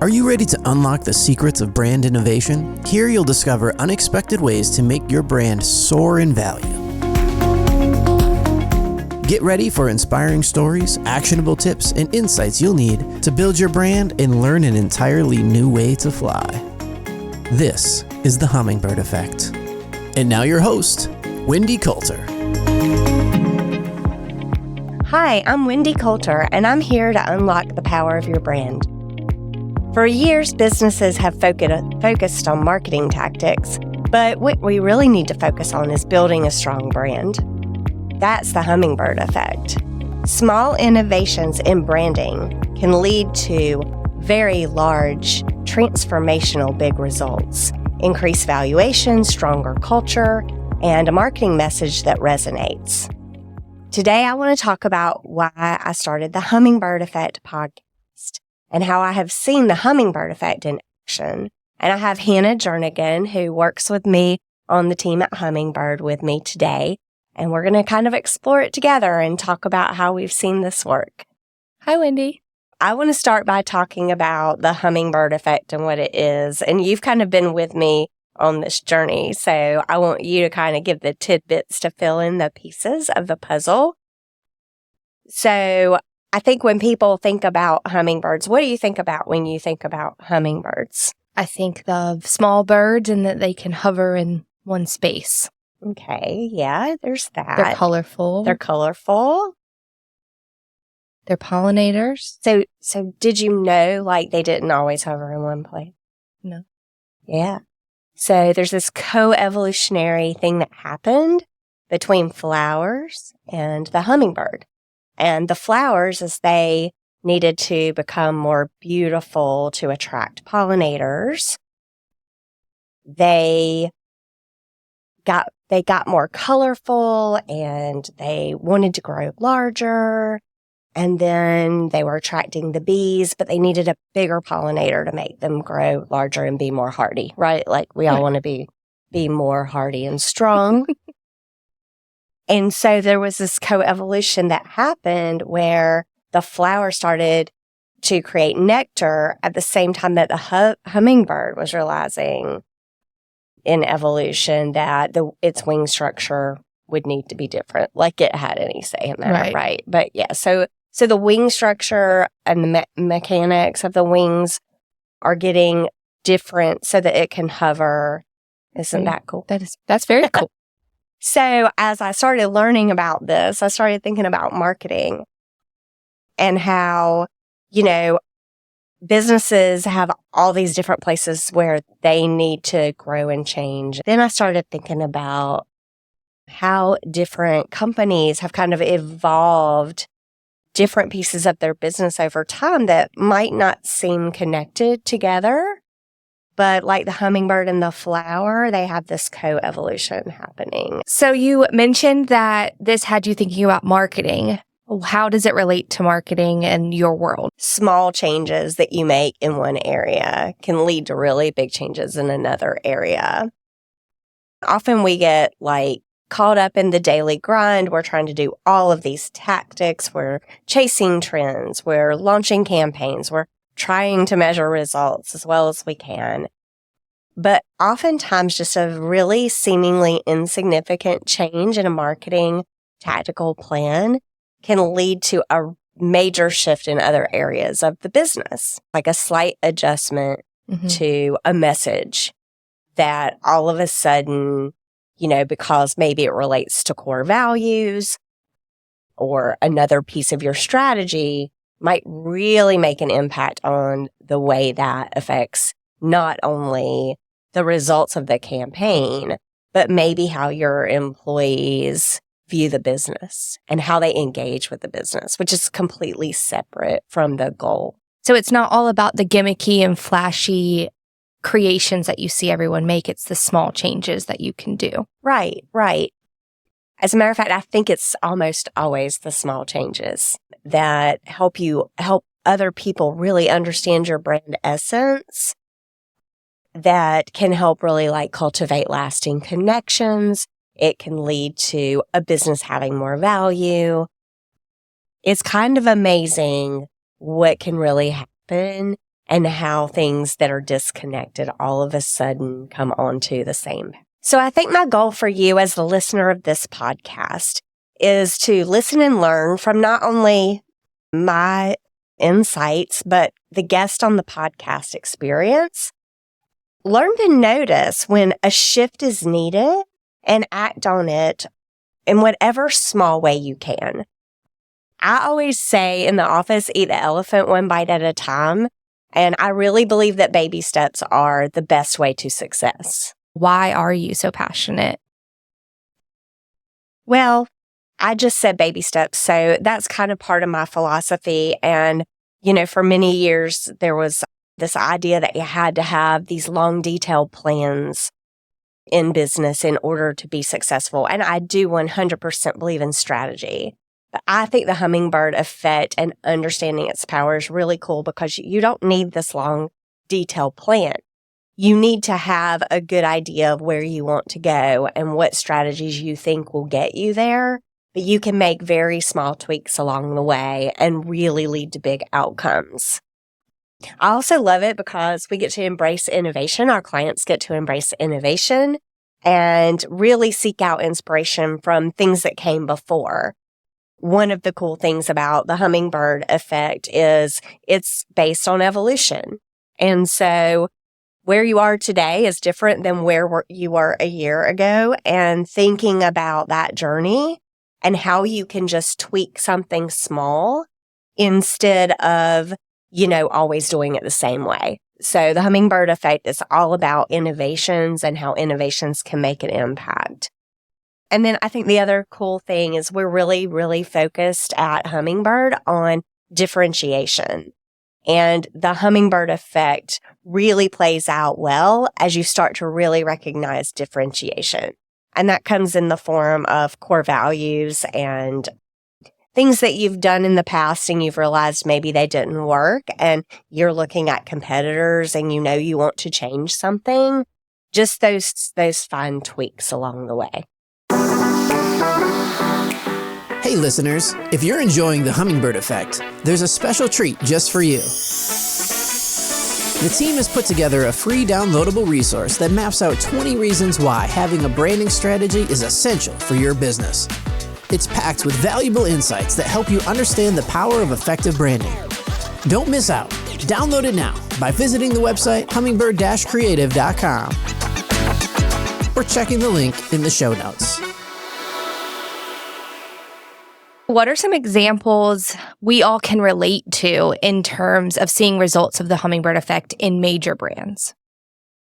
Are you ready to unlock the secrets of brand innovation? Here you'll discover unexpected ways to make your brand soar in value. Get ready for inspiring stories, actionable tips, and insights you'll need to build your brand and learn an entirely new way to fly. This is the Hummingbird Effect. And now your host, Wendy Coulter. Hi, I'm Wendy Coulter, and I'm here to unlock the power of your brand. For years, businesses have focused on marketing tactics, but what we really need to focus on is building a strong brand. That's the Hummingbird Effect. Small innovations in branding can lead to very large, transformational big results, increased valuation, stronger culture, and a marketing message that resonates. Today, I want to talk about why I started the Hummingbird Effect podcast and how I have seen the Hummingbird Effect in action. And I have Hannah Jernigan, who works with me on the team at Hummingbird with me today. And we're going to kind of explore it together and talk about how we've seen this work. Hi, Wendy. I want to start by talking about the Hummingbird Effect and what it is. And you've kind of been with me on this journey. So I want you to kind of give the tidbits to fill in the pieces of the puzzle. So I think when people think about hummingbirds, what do you think about when you think about hummingbirds? I think of small birds and that they can hover in one space. Okay, yeah, there's that. They're colorful. They're colorful. They're pollinators. So did you know, like, they didn't always hover in one place? No. Yeah. So there's this co-evolutionary thing that happened between flowers and the hummingbird. And the flowers, as they needed to become more beautiful to attract pollinators, they got more colorful and they wanted to grow larger. And then they were attracting the bees, but they needed a bigger pollinator to make them grow larger and be more hardy, right? Like we all want to be more hardy and strong. And so there was this coevolution that happened where the flower started to create nectar at the same time that the hummingbird was realizing in evolution that its wing structure would need to be different, like it had any say in that, right? But yeah, so the wing structure and the mechanics of the wings are getting different so that it can hover. Isn't that cool? That's very cool. So as I started learning about this, I started thinking about marketing and how, businesses have all these different places where they need to grow and change. Then I started thinking about how different companies have kind of evolved different pieces of their business over time that might not seem connected together. But like the hummingbird and the flower, they have this co-evolution happening. So you mentioned that this had you thinking about marketing. How does it relate to marketing in your world? Small changes that you make in one area can lead to really big changes in another area. Often we get caught up in the daily grind. We're trying to do all of these tactics. We're chasing trends. We're launching campaigns. We're trying to measure results as well as we can. But oftentimes just a really seemingly insignificant change in a marketing tactical plan can lead to a major shift in other areas of the business, like a slight adjustment to a message that all of a sudden, because maybe it relates to core values or another piece of your strategy, might really make an impact on the way that affects not only the results of the campaign, but maybe how your employees view the business and how they engage with the business, which is completely separate from the goal. So it's not all about the gimmicky and flashy creations that you see everyone make. It's the small changes that you can do. Right. As a matter of fact, I think it's almost always the small changes that help other people really understand your brand essence, that can help really cultivate lasting connections. It can lead to a business having more value. It's kind of amazing what can really happen and how things that are disconnected all of a sudden come onto the same. So I think my goal for you as the listener of this podcast is to listen and learn from not only my insights, but the guest on the podcast experience. Learn to notice when a shift is needed and act on it in whatever small way you can. I always say in the office, eat the elephant one bite at a time. And I really believe that baby steps are the best way to success. Why are you so passionate? Well, I just said baby steps. So that's kind of part of my philosophy. And, for many years, there was this idea that you had to have these long, detailed plans in business in order to be successful. And I do 100% believe in strategy. But I think the hummingbird effect and understanding its power is really cool because you don't need this long, detailed plan. You need to have a good idea of where you want to go and what strategies you think will get you there. But you can make very small tweaks along the way and really lead to big outcomes. I also love it because we get to embrace innovation. Our clients get to embrace innovation and really seek out inspiration from things that came before. One of the cool things about the hummingbird effect is it's based on evolution. And so where you are today is different than where you were a year ago. And thinking about that journey and how you can just tweak something small instead of, always doing it the same way. So the hummingbird effect is all about innovations and how innovations can make an impact. And then I think the other cool thing is we're really, really focused at Hummingbird on differentiation. And the hummingbird effect really plays out well as you start to really recognize differentiation. And that comes in the form of core values and things that you've done in the past and you've realized maybe they didn't work and you're looking at competitors and you want to change something. Just those fine tweaks along the way. Hey listeners, if you're enjoying the Hummingbird Effect, there's a special treat just for you. The team has put together a free downloadable resource that maps out 20 reasons why having a branding strategy is essential for your business. It's packed with valuable insights that help you understand the power of effective branding. Don't miss out. Download it now by visiting the website hummingbird-creative.com or checking the link in the show notes. What are some examples we all can relate to in terms of seeing results of the hummingbird effect in major brands?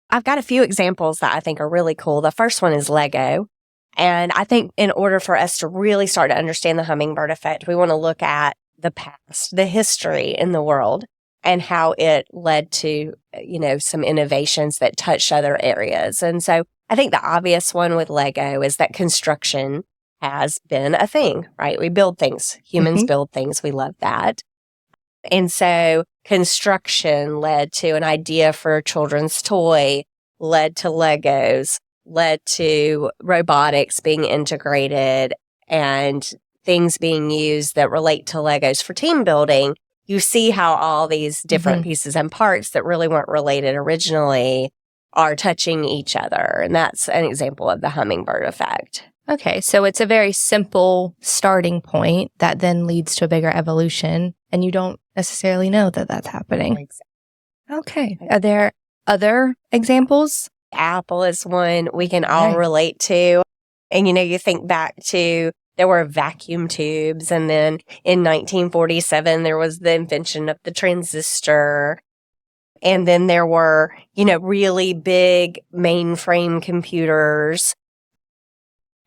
I've got a few examples that I think are really cool. The first one is Lego. And I think in order for us to really start to understand the hummingbird effect, we want to look at the past, the history in the world, and how it led to, some innovations that touched other areas. And so I think the obvious one with Lego is that construction has been a thing, right? We build things. Humans build things. We love that. And so construction led to an idea for a children's toy, led to Legos, led to robotics being integrated and things being used that relate to Legos for team building. You see how all these different pieces and parts that really weren't related originally are touching each other. And that's an example of the hummingbird effect. Okay, so it's a very simple starting point that then leads to a bigger evolution, and you don't necessarily know that that's happening. Exactly. Okay. Are there other examples? Apple is one we can all relate to. And, you think back to there were vacuum tubes. And then in 1947, there was the invention of the transistor. And then there were, really big mainframe computers.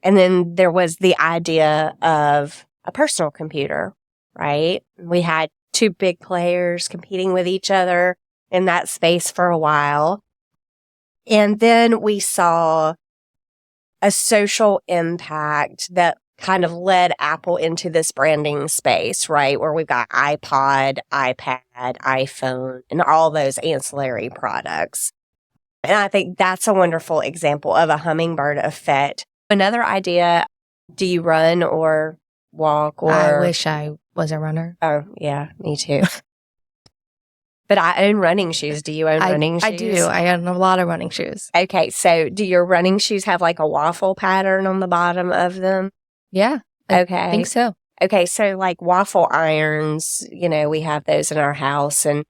And then there was the idea of a personal computer, right? We had two big players competing with each other in that space for a while. And then we saw a social impact that kind of led Apple into this branding space, right? Where we've got iPod, iPad, iPhone, and all those ancillary products. And I think that's a wonderful example of a hummingbird effect. Another idea, do you run or walk or? I wish I was a runner. Oh, yeah, me too. But I own running shoes. Do you own running shoes? I do. I own a lot of running shoes. Okay, so do your running shoes have like a waffle pattern on the bottom of them? Yeah. Okay. I think so. Okay, so like waffle irons, we have those in our house. And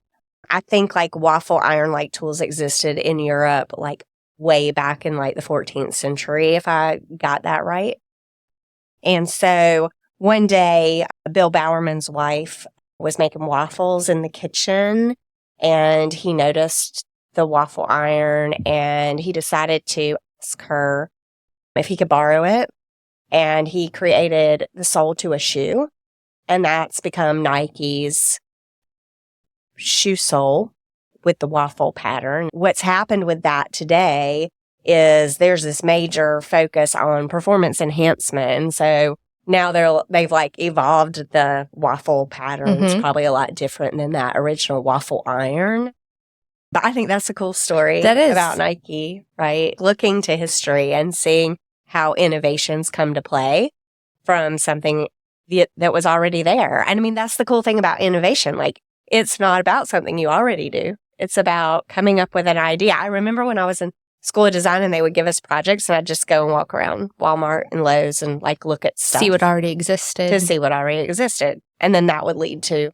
I think like waffle iron like tools existed in Europe like way back in like the 14th century, if I got that right. And so one day, Bill Bowerman's wife was making waffles in the kitchen, and he noticed the waffle iron, and he decided to ask her if he could borrow it. And he created the sole to a shoe, and that's become Nike's shoe sole with the waffle pattern. What's happened with that today is there's this major focus on performance enhancement. And so now they've like evolved the waffle pattern. It's probably a lot different than that original waffle iron. But I think that's a cool story about Nike, right? Looking to history and seeing how innovations come to play from something that was already there. And I mean, that's the cool thing about innovation. Like, it's not about something you already do. It's about coming up with an idea. I remember when I was in School of Design and they would give us projects, and I'd just go and walk around Walmart and Lowe's and like look at stuff. See what already existed. To see what already existed. And then that would lead to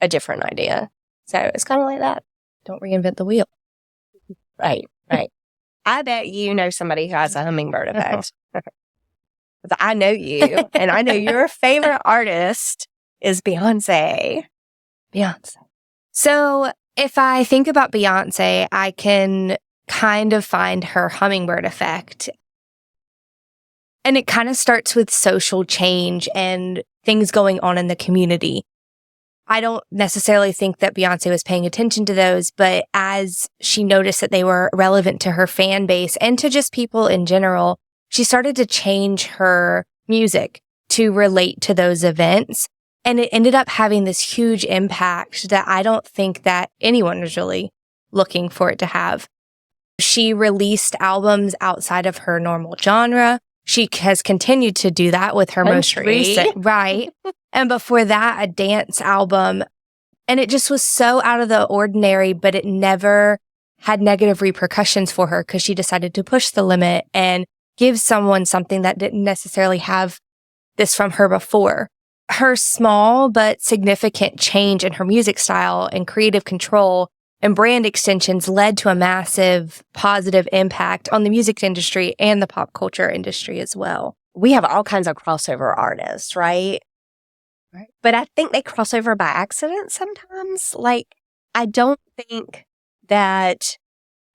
a different idea. So it's kind of like that. Don't reinvent the wheel. Right. I bet you know somebody who has a hummingbird effect. I know you, and I know your favorite artist is Beyonce. So if I think about Beyonce, I can kind of find her hummingbird effect. And it kind of starts with social change and things going on in the community. I don't necessarily think that Beyonce was paying attention to those, but as she noticed that they were relevant to her fan base and to just people in general, she started to change her music to relate to those events. And it ended up having this huge impact that I don't think that anyone was really looking for it to have. She released albums outside of her normal genre. She has continued to do that with her most recent, right? And before that, a dance album. And it just was so out of the ordinary, but it never had negative repercussions for her because she decided to push the limit and give someone something that didn't necessarily have this from her before. Her small but significant change in her music style and creative control and brand extensions led to a massive positive impact on the music industry and the pop culture industry as well. We have all kinds of crossover artists, right? But I think they cross over by accident sometimes. Like, I don't think that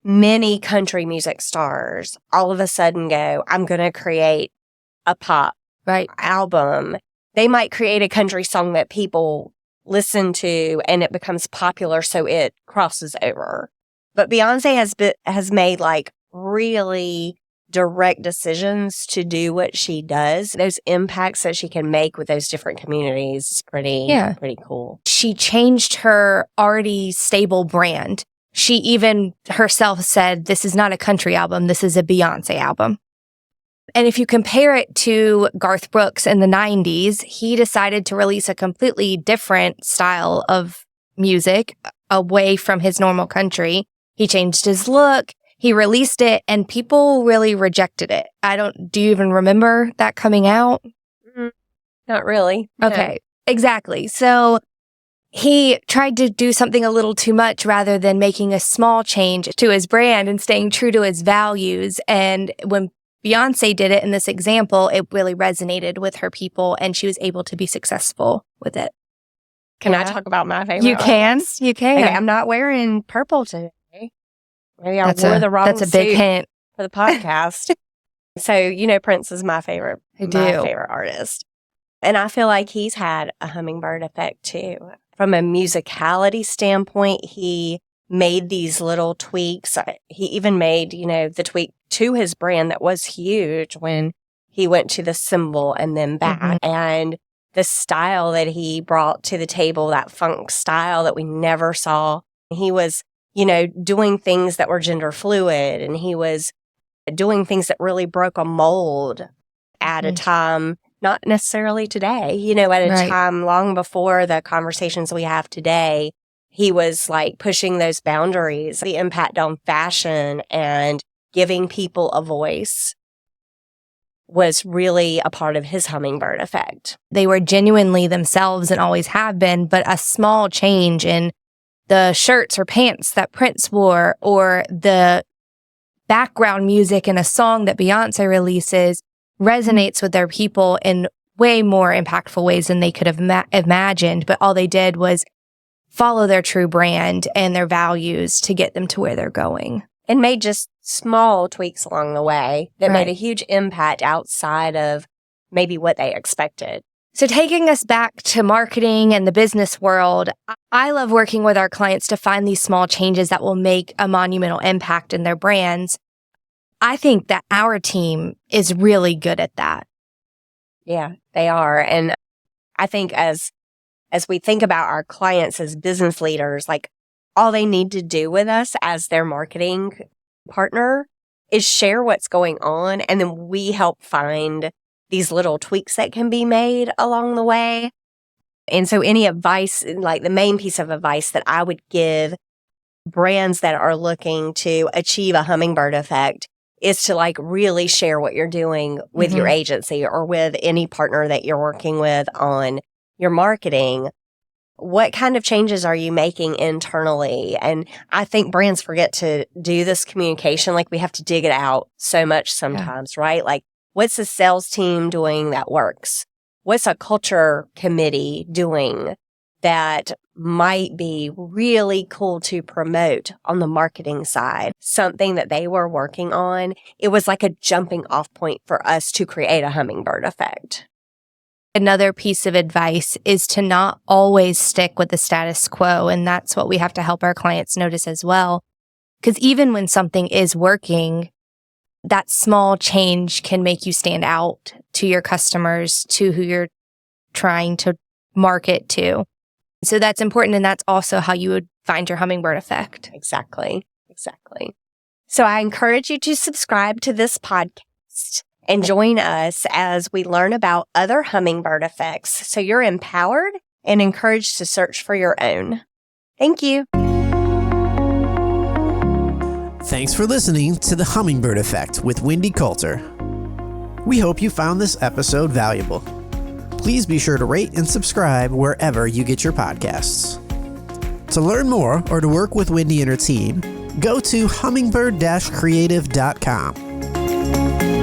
many country music stars all of a sudden go, I'm going to create a pop album. They might create a country song that people listen to and it becomes popular, so it crosses over. But Beyonce has made like really direct decisions to do what she does. Those impacts that she can make with those different communities is pretty cool. She changed her already stable brand. She even herself said, this is not a country album, this is a Beyonce album. And if you compare it to Garth Brooks in the 90s, he decided to release a completely different style of music away from his normal country. He changed his look, he released it, and people really rejected it. Do you even remember that coming out? Not really. Okay, exactly. So he tried to do something a little too much rather than making a small change to his brand and staying true to his values. And when Beyonce did it in this example, it really resonated with her people and she was able to be successfor with it. Can I talk about my favorite? You can. Okay, I'm not wearing purple today. Maybe I wore the wrong That's a big suit hint for the podcast. So, Prince is my favorite artist. And I feel like he's had a hummingbird effect too. From a musicality standpoint, he made these little tweaks. He even made, the tweak to his brand that was huge when he went to the cymbal and then back. And the style that he brought to the table, that funk style that we never saw. He was, doing things that were gender fluid, and he was doing things that really broke a mold at a time, not necessarily today, at a time long before the conversations we have today. he was like pushing those boundaries, the impact on fashion and giving people a voice was really a part of his Hummingbird Effect. They were genuinely themselves and always have been, but a small change in the shirts or pants that Prince wore or the background music in a song that Beyonce releases resonates with their people in way more impactful ways than they could have imagined. But all they did was follow their true brand and their values to get them to where they're going. And made just small tweaks along the way that Right. made a huge impact outside of maybe what they expected. So taking us back to marketing and the business world, I love working with our clients to find these small changes that will make a monumental impact in their brands. I think that our team is really good at that. Yeah, they are. And I think as we think about our clients as business leaders, like all they need to do with us as their marketing partner is share what's going on. And then we help find these little tweaks that can be made along the way. And so any advice, like the main piece of advice that I would give brands that are looking to achieve a hummingbird effect is to like really share what you're doing with your agency or with any partner that you're working with on your marketing. What kind of changes are you making internally? And I think brands forget to do this communication. Like we have to dig it out so much sometimes, right? Like what's the sales team doing that works? What's a culture committee doing that might be really cool to promote on the marketing side? Something that they were working on. It was like a jumping off point for us to create a hummingbird effect. Another piece of advice is to not always stick with the status quo. And that's what we have to help our clients notice as well. Because even when something is working, that small change can make you stand out to your customers, to who you're trying to market to. So that's important. And that's also how you would find your hummingbird effect. Exactly. So I encourage you to subscribe to this podcast and join us as we learn about other hummingbird effects so you're empowered and encouraged to search for your own. Thank you. Thanks for listening to The Hummingbird Effect with Wendy Coulter. We hope you found this episode valuable. Please be sure to rate and subscribe wherever you get your podcasts. To learn more or to work with Wendy and her team, go to hummingbird-creative.com.